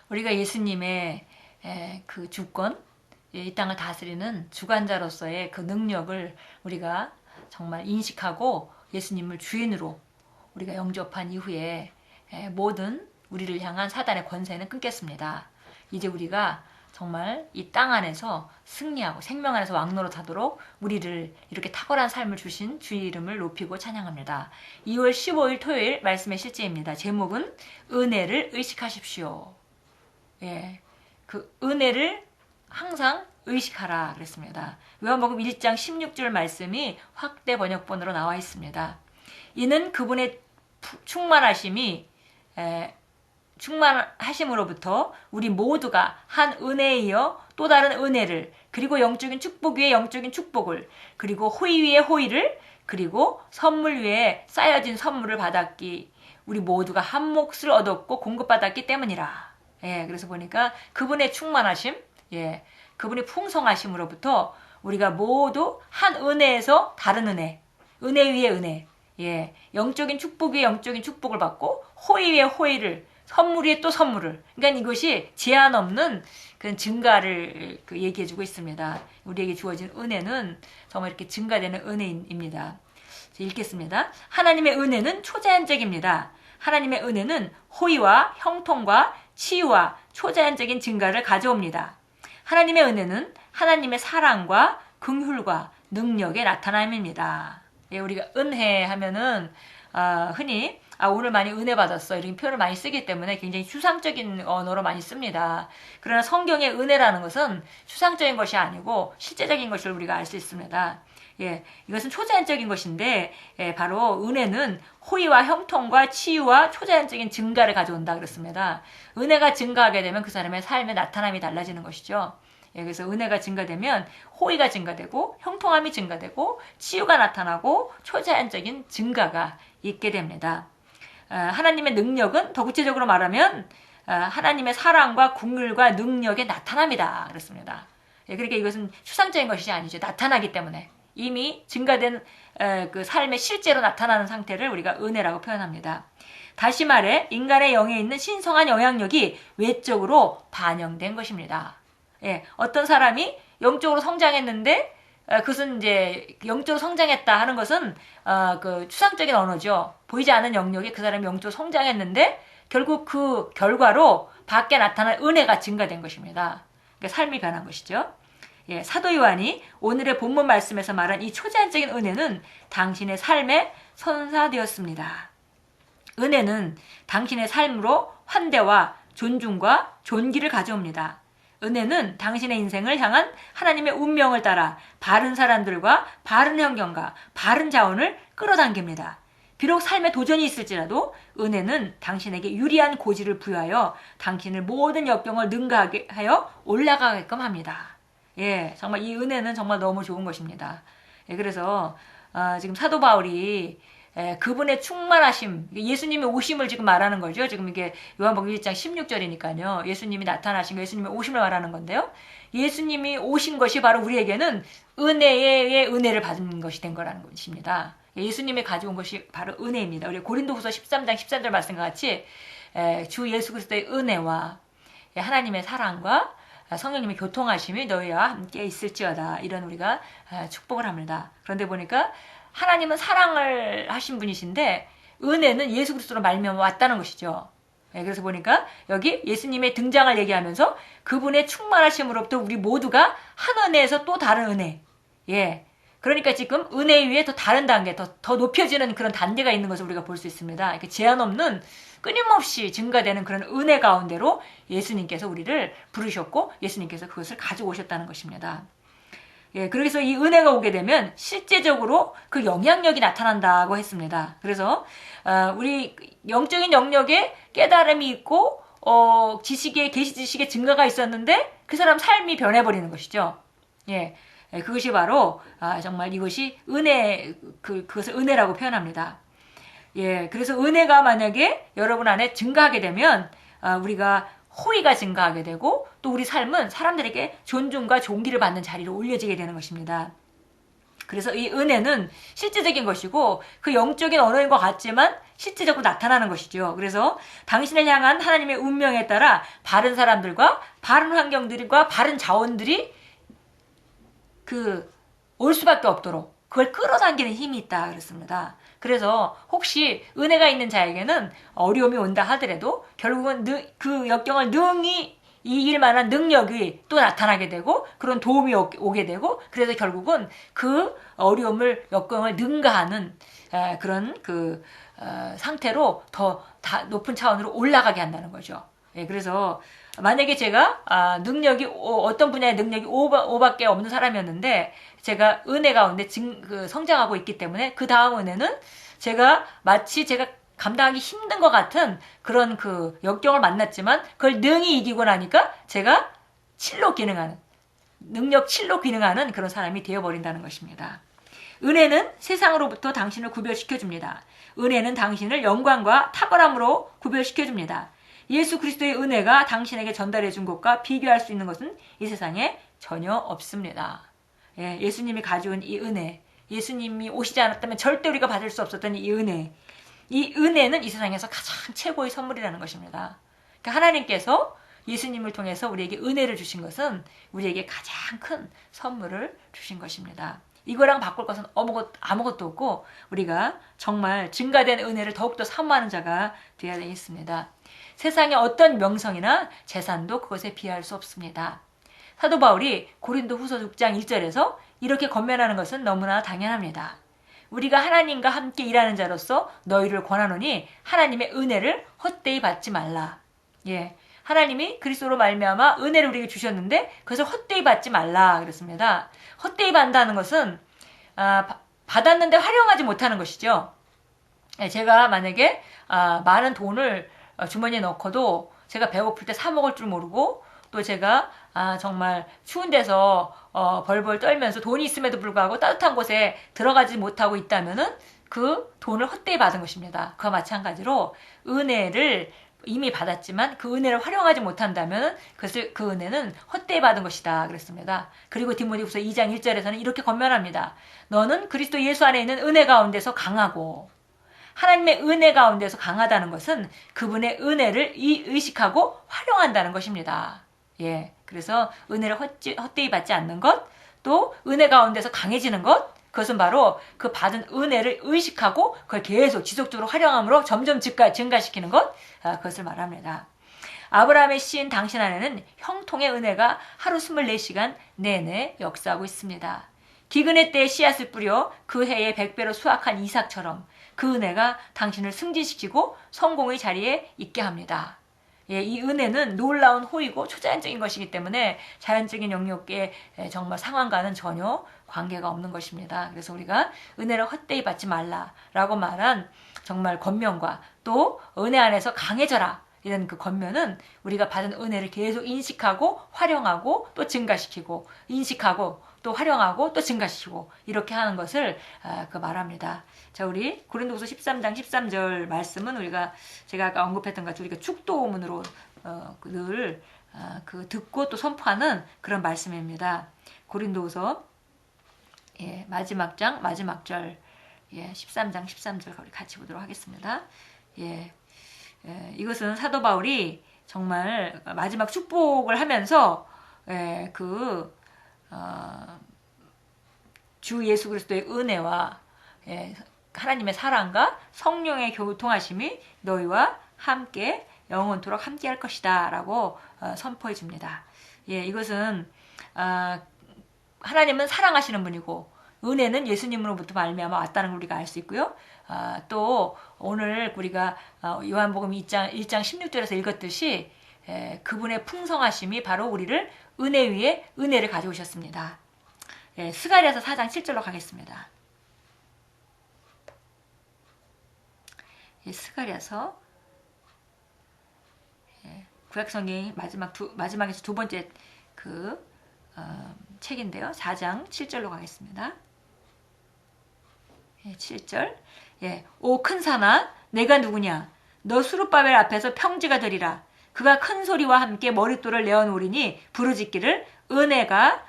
우리가 예수님의 그 주권, 이 땅을 다스리는 주관자로서의 그 능력을 우리가 정말 인식하고 예수님을 주인으로 우리가 영접한 이후에 모든 우리를 향한 사단의 권세는 끊겼습니다. 이제 우리가 정말 이 땅 안에서 승리하고 생명 안에서 왕노릇하도록 우리를 이렇게 탁월한 삶을 주신 주의 이름을 높이고 찬양합니다. 2월 15일 토요일 말씀의 실제입니다. 제목은 은혜를 의식하십시오. 예, 그 은혜를 항상 의식하라 그랬습니다. 요한복음 1장 16절 말씀이 확대 번역본으로 나와 있습니다. 이는 그분의 충만하심으로부터 우리 모두가 한 은혜에 이어 또 다른 은혜를, 그리고 영적인 축복 위에 영적인 축복을, 그리고 호의 위에 호의를, 그리고 선물 위에 쌓여진 선물을 받았기, 우리 모두가 한 몫을 얻었고 공급받았기 때문이라. 예, 그래서 보니까 그분의 충만하심, 예, 그분의 풍성하심으로부터 우리가 모두 한 은혜에서 다른 은혜, 은혜 위에 은혜, 예, 영적인 축복 위에 영적인 축복을 받고 호의 위에 호의를, 선물 위에 또 선물을. 그러니까 이것이 제한 없는 그 증가를 얘기해주고 있습니다. 우리에게 주어진 은혜는 정말 이렇게 증가되는 은혜입니다. 읽겠습니다. 하나님의 은혜는 초자연적입니다. 하나님의 은혜는 호의와 형통과 치유와 초자연적인 증가를 가져옵니다. 하나님의 은혜는 하나님의 사랑과 긍휼과 능력의 나타남입니다. 예, 우리가 은혜 하면은 흔히 오늘 많이 은혜 받았어 이런 표현을 많이 쓰기 때문에 굉장히 추상적인 언어로 많이 씁니다. 그러나 성경의 은혜라는 것은 추상적인 것이 아니고 실제적인 것을 우리가 알 수 있습니다. 예, 이것은 초자연적인 것인데, 예, 바로 은혜는 호의와 형통과 치유와 초자연적인 증가를 가져온다 그랬습니다. 은혜가 증가하게 되면 그 사람의 삶의 나타남이 달라지는 것이죠. 예, 그래서 은혜가 증가되면 호의가 증가되고 형통함이 증가되고 치유가 나타나고 초자연적인 증가가 있게 됩니다. 하나님의 능력은 더 구체적으로 말하면 하나님의 사랑과 긍휼과 능력의 나타남이다 그랬습니다. 예, 그러니까 이것은 추상적인 것이 아니죠. 나타나기 때문에 이미 증가된 그 삶의 실제로 나타나는 상태를 우리가 은혜라고 표현합니다. 다시 말해 인간의 영에 있는 신성한 영향력이 외적으로 반영된 것입니다. 예, 어떤 사람이 영적으로 성장했는데 그것은 이제 영적으로 성장했다 하는 것은 그 추상적인 언어죠. 보이지 않는 영역이 그 사람이 영적으로 성장했는데 결국 그 결과로 밖에 나타난 은혜가 증가된 것입니다. 그러니까 삶이 변한 것이죠. 예, 사도 요한이 오늘의 본문 말씀에서 말한 이 초자연적인 은혜는 당신의 삶에 선사되었습니다. 은혜는 당신의 삶으로 환대와 존중과 존귀를 가져옵니다. 은혜는 당신의 인생을 향한 하나님의 운명을 따라 바른 사람들과 바른 환경과 바른 자원을 끌어당깁니다. 비록 삶에 도전이 있을지라도 은혜는 당신에게 유리한 고지를 부여하여 당신을 모든 역경을 능가하게 하여 올라가게끔 합니다. 예, 정말 이 은혜는 정말 너무 좋은 것입니다. 예, 그래서 지금 사도 바울이 그분의 충만하심, 예수님의 오심을 지금 말하는 거죠. 지금 이게 요한복음 1장 16절이니까요. 예수님이 나타나신 거, 예수님의 오심을 말하는 건데요. 예수님이 오신 것이 바로 우리에게는 은혜의 은혜를 받은 것이 된 거라는 것입니다. 예수님이 가져온 것이 바로 은혜입니다. 우리 고린도후서 13장 13절 말씀과 같이 주 예수 그리스도의 은혜와 하나님의 사랑과 성령님의 교통하심이 너희와 함께 있을지어다. 이런 우리가 축복을 합니다. 그런데 보니까 하나님은 사랑을 하신 분이신데 은혜는 예수 그리스도로 말미암아 왔다는 것이죠. 예, 그래서 보니까 여기 예수님의 등장을 얘기하면서 그분의 충만하심으로부터 우리 모두가 한 은혜에서 또 다른 은혜. 예. 그러니까 지금 은혜 위에 더 다른 단계, 더 높여지는 그런 단계가 있는 것을 우리가 볼 수 있습니다. 이렇게 제한 없는 끊임없이 증가되는 그런 은혜 가운데로 예수님께서 우리를 부르셨고 예수님께서 그것을 가져오셨다는 것입니다. 예, 그래서 이 은혜가 오게 되면 실제적으로 그 영향력이 나타난다고 했습니다. 그래서 우리 영적인 영역에 깨달음이 있고 지식의 계시 지식의 증가가 있었는데 그 사람 삶이 변해버리는 것이죠. 예, 그것이 바로 정말 이것이 은혜 그것을 은혜라고 표현합니다. 예, 그래서 은혜가 만약에 여러분 안에 증가하게 되면 우리가 호의가 증가하게 되고 또 우리 삶은 사람들에게 존중과 존귀를 받는 자리로 올려지게 되는 것입니다. 그래서 이 은혜는 실제적인 것이고 그 영적인 언어인 것 같지만 실제적으로 나타나는 것이죠. 그래서 당신을 향한 하나님의 운명에 따라 바른 사람들과 바른 환경들과 바른 자원들이 올 수밖에 없도록 그걸 끌어당기는 힘이 있다 그랬습니다. 그래서 혹시 은혜가 있는 자에게는 어려움이 온다 하더라도 결국은 그 역경을 능히 이길 만한 능력이 또 나타나게 되고 그런 도움이 오게 되고 그래서 결국은 그 어려움을 역경을 능가하는 그런 상태로 더 높은 차원으로 올라가게 한다는 거죠. 예, 그래서 만약에 제가 능력이 어떤 분야의 능력이 5밖에 없는 사람이었는데 제가 은혜 가운데 성장하고 있기 때문에 그 다음 은혜는 마치 제가 감당하기 힘든 것 같은 그런 역경을 만났지만 그걸 능히 이기고 나니까 제가 능력 7로 기능하는 그런 사람이 되어버린다는 것입니다. 은혜는 세상으로부터 당신을 구별시켜줍니다. 은혜는 당신을 영광과 탁월함으로 구별시켜줍니다. 예수 그리스도의 은혜가 당신에게 전달해준 것과 비교할 수 있는 것은 이 세상에 전혀 없습니다. 예, 예수님이 가져온 이 은혜, 예수님이 오시지 않았다면 절대 우리가 받을 수 없었던 이 은혜, 이 은혜는 이 세상에서 가장 최고의 선물이라는 것입니다. 그러니까 하나님께서 예수님을 통해서 우리에게 은혜를 주신 것은 우리에게 가장 큰 선물을 주신 것입니다. 이거랑 바꿀 것은 아무것도 없고 우리가 정말 증가된 은혜를 더욱더 사모하는 자가 되어야 되겠습니다. 세상의 어떤 명성이나 재산도 그것에 비할 수 없습니다. 사도 바울이 고린도 후서 6장 1절에서 이렇게 권면하는 것은 너무나 당연합니다. 우리가 하나님과 함께 일하는 자로서 너희를 권하노니 하나님의 은혜를 헛되이 받지 말라. 예, 하나님이 그리스도로 말미암아 은혜를 우리에게 주셨는데 그것을 헛되이 받지 말라 그랬습니다. 헛되이 받는다는 것은 받았는데 활용하지 못하는 것이죠. 예, 제가 만약에 많은 돈을 주머니에 넣고도 제가 배고플 때 사 먹을 줄 모르고 또 제가 정말 추운 데서 벌벌 떨면서 돈이 있음에도 불구하고 따뜻한 곳에 들어가지 못하고 있다면은 그 돈을 헛되이 받은 것입니다. 그와 마찬가지로 은혜를 이미 받았지만 그 은혜를 활용하지 못한다면 그 은혜는 헛되이 받은 것이다 그랬습니다. 그리고 디모데후서 2장 1절에서는 이렇게 권면합니다. 너는 그리스도 예수 안에 있는 은혜 가운데서 강하고 하나님의 은혜 가운데서 강하다는 것은 그분의 은혜를 의식하고 활용한다는 것입니다. 예, 그래서 은혜를 헛되이 받지 않는 것, 또 은혜 가운데서 강해지는 것, 그것은 바로 그 받은 은혜를 의식하고 그걸 계속 지속적으로 활용함으로 점점 증가시키는 것, 그것을 말합니다. 아브라함의 시인 당신 안에는 형통의 은혜가 하루 24시간 내내 역사하고 있습니다. 기근의 때에 씨앗을 뿌려 그 해에 100배로 수확한 이삭처럼 그 은혜가 당신을 승진시키고 성공의 자리에 있게 합니다. 예, 이 은혜는 놀라운 호의고 초자연적인 것이기 때문에 자연적인 영역의 정말 상황과는 전혀 관계가 없는 것입니다. 그래서 우리가 은혜를 헛되이 받지 말라라고 말한 정말 권면과 또 은혜 안에서 강해져라 이런 그 권면은 우리가 받은 은혜를 계속 인식하고 활용하고 또 증가시키고 인식하고 또 활용하고 또 증가시키고 이렇게 하는 것을 말합니다. 자, 우리 고린도후서 13장 13절 말씀은 제가 아까 언급했던 것 같이 우리가 축도문으로 늘 듣고 또 선포하는 그런 말씀입니다. 고린도후서 마지막 장 마지막 절 13장 13절 우리 같이 보도록 하겠습니다. 이것은 사도 바울이 정말 마지막 축복을 하면서 주 예수 그리스도의 은혜와 하나님의 사랑과 성령의 교통하심이 너희와 함께 영원토록 함께 할 것이다 라고 선포해 줍니다. 이것은 하나님은 사랑하시는 분이고 은혜는 예수님으로부터 말미암아 왔다는 걸 우리가 알 수 있고요. 또 오늘 우리가 요한복음 1장 16절에서 읽었듯이 그분의 풍성하심이 바로 우리를 은혜 위에 은혜를 가져오셨습니다. 스가랴서 4장 7절로 가겠습니다. 스가랴서 구약성경 마지막에서 두 번째 책인데요. 4장 7절로 가겠습니다. 7절. 오 큰 산아 내가 누구냐 너 수룹바벨 앞에서 평지가 되리라. 그가 큰 소리와 함께 머릿돌을 내어놓으리니 부르짖기를 은혜가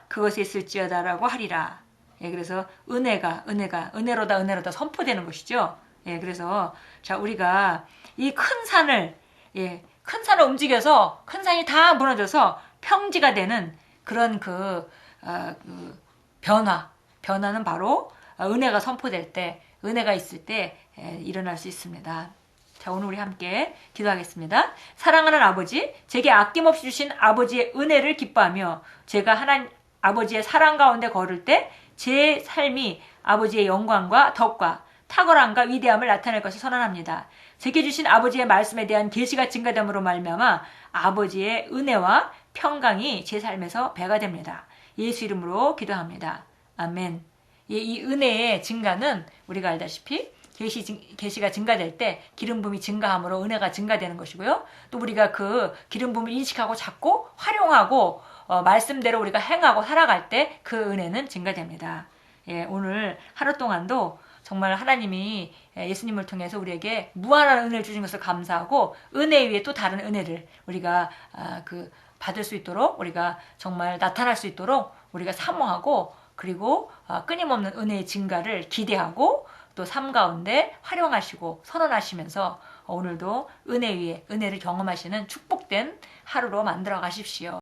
그것에 있을지어다라고 하리라. 그래서 은혜로다 선포되는 것이죠. 예, 그래서 자, 우리가 이 큰 산을, 예, 큰 산을 움직여서 큰 산이 다 무너져서 평지가 되는 그런 그 변화는 바로 은혜가 선포될 때, 은혜가 있을 때 일어날 수 있습니다. 자, 오늘 우리 함께 기도하겠습니다. 사랑하는 아버지, 제게 아낌없이 주신 아버지의 은혜를 기뻐하며 제가 하나님 아버지의 사랑 가운데 걸을 때 제 삶이 아버지의 영광과 덕과 탁월함과 위대함을 나타낼 것을 선언합니다. 제게 주신 아버지의 말씀에 대한 계시가 증가됨으로 말미암아 아버지의 은혜와 평강이 제 삶에서 배가 됩니다. 예수 이름으로 기도합니다. 아멘. 이 은혜의 증가는 우리가 알다시피 계시가 증가될 때 기름 부음이 증가함으로 은혜가 증가되는 것이고요. 또 우리가 그 기름 부음을 인식하고 잡고 활용하고 말씀대로 우리가 행하고 살아갈 때 그 은혜는 증가됩니다. 예, 오늘 하루 동안도 정말 하나님이 예수님을 통해서 우리에게 무한한 은혜를 주신 것을 감사하고 은혜 위에 또 다른 은혜를 우리가 받을 수 있도록 우리가 정말 나타날 수 있도록 우리가 사모하고 그리고 끊임없는 은혜의 증가를 기대하고 또 삶 가운데 활용하시고 선언하시면서 오늘도 은혜 위에 은혜를 경험하시는 축복된 하루로 만들어 가십시오.